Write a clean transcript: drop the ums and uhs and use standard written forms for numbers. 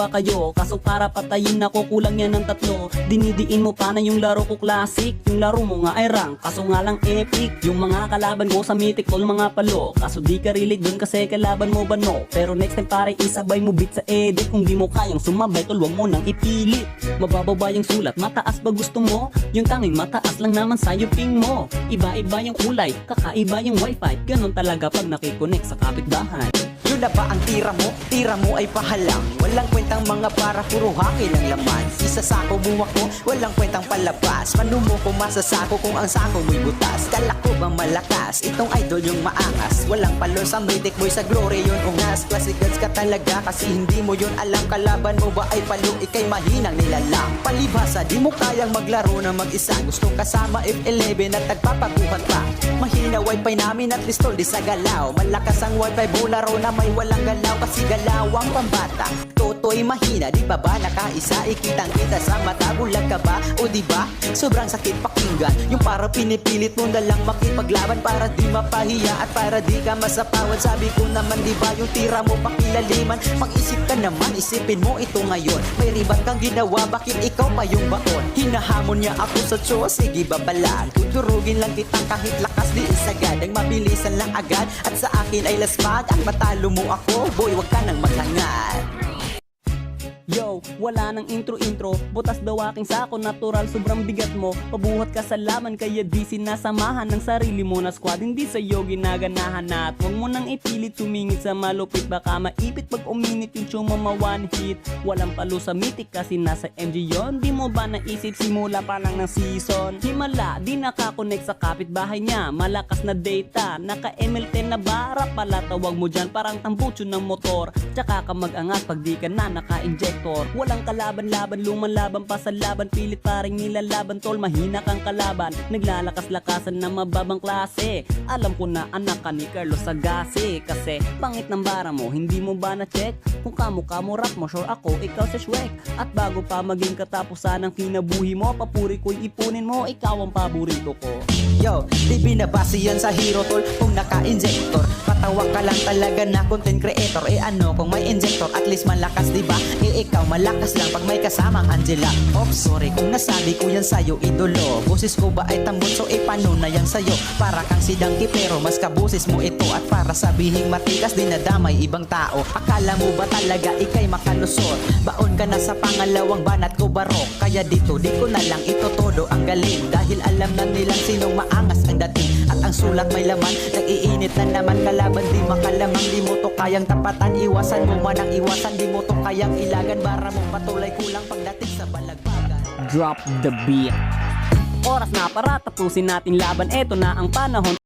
kayo, kaso para patayin ako kulang yan ng 3. Dinidiin mo pa na yung laro ko classic, yung laro mo nga ay rank, kaso nga lang epic. Yung mga kalaban ko sa mythic tol mga palo, kaso di ka relate dun kasi kalaban mo ba no. Pero next time pare isabay mo beat sa edit, kung di mo kayang sumabay tol wag mo nang ipilit. Mababa ba yung sulat, mataas ba gusto mo? Yung tanging mataas lang naman sa'yo ping mo. Iba-iba yung kulay, kakaiba yung wifi, ganun talaga pag nakikonek sa kapitbahay. Yun na ba ang tira mo? Tira mo ay pahalang. Walang kwentang mga para puro hangin ang laman. Isa sako buwak mo, walang kwentang palabas. Panumo ko masasako kung ang sako mo'y butas. Kala ko bang malakas? Itong idol yung maangas. Walang palo sa mythic boy, sa glory yun ungas. Classic gods ka talaga kasi hindi mo yun alam. Kalaban mo ba ay palo, ikay mahinang nilalang. Palibhasa, di mo kayang maglaro na mag-isa. Gusto kasama F11 at nagpapaguhat pa. Mahina wifi namin at listol di sa galaw. Malakas ang wifi bularo na may walang galaw kasi galawang pambata. Toto'y mahina, di pa ba nakaisa? Ikitang kita sa mata, bulag ka ba? O di ba? Sobrang sakit pakinggan. Yung para pinipilit mo na lang makipaglaban para di mapahiya at para di ka masapawan. Sabi ko naman di ba yung tira mo pakilaliman? Mag-isip ka naman, isipin mo ito ngayon. May ribat kang ginawa, bakit ikaw pa yung baon? Hinahamon niya ako sa Diyos, sige babalaan. Tuturugin lang kitang kahit lakas di isagad. Ang mabilisan lang agad at sa akin ay lasmag. At matalo mo ako, boy wag ka nang maghangad. Yo, wala nang intro-intro, butas daw aking sako, natural sobrang bigat mo. Pabuhat ka sa laman kaya di sinasamahan ng sarili mo na squad, hindi sa'yo ginaganahan na. At huwag mo nang ipilit sumingit sa malupit, baka maipit pag uminit yung show mo ma-one hit. Walang palo sa mythic kasi nasa MG yon. Di mo ba naisip simula pa lang ng season? Himala, di nakakonect sa kapitbahay niya, malakas na data, naka ML10 na bara pala tawag mo dyan, parang tambutso ng motor. Tsaka ka mag-angat pag di ka na naka-inject. Walang kalaban-laban, lumalaban pa sa laban, pilit paring nilalaban tol, mahina kang kalaban, naglalakas-lakasan na mababang klase. Alam ko na anak ka ni Carlos Sagasi, kasi pangit ng bara mo, hindi mo ba na-check? Kung kamukha mo rap mo, sure ako ikaw si Shrek. At bago pa maging katapusan ng kinabuhi mo, papuri ko'y ipunin mo, ikaw ang paborito ko. Yo, di binabase yan sa hero tol kung naka-injector. Patawa ka lang talaga na content creator. Eh ano kung may injector, at least malakas diba? Eh ikaw malakas lang pag may kasamang Angela. Oops, sorry kung nasabi ko yan sa'yo idolo. Boses ko ba ay tambon, so eh paano na yan sa'yo? Para kang sidangki pero mas kabusis mo ito. At para sabihing matikas dinadamay ibang tao. Akala mo ba talaga ikay makalusot? Baon ka na sa pangalawang banat ko barok. Kaya dito di ko na lang ito todo ang galing. Dahil alam na nilang sinong maangas ang dating. At ang sulat may laman, nag-iinit na naman. Kalaban di makalamang, di mo to kayang tapatan. Iwasan mo man ang iwasan, di mo to kayang ilagan. Bara mo patuloy kulang pagdating sa balagbagan. Drop the beat. Oras na para tapusin natin laban, eto na ang panahon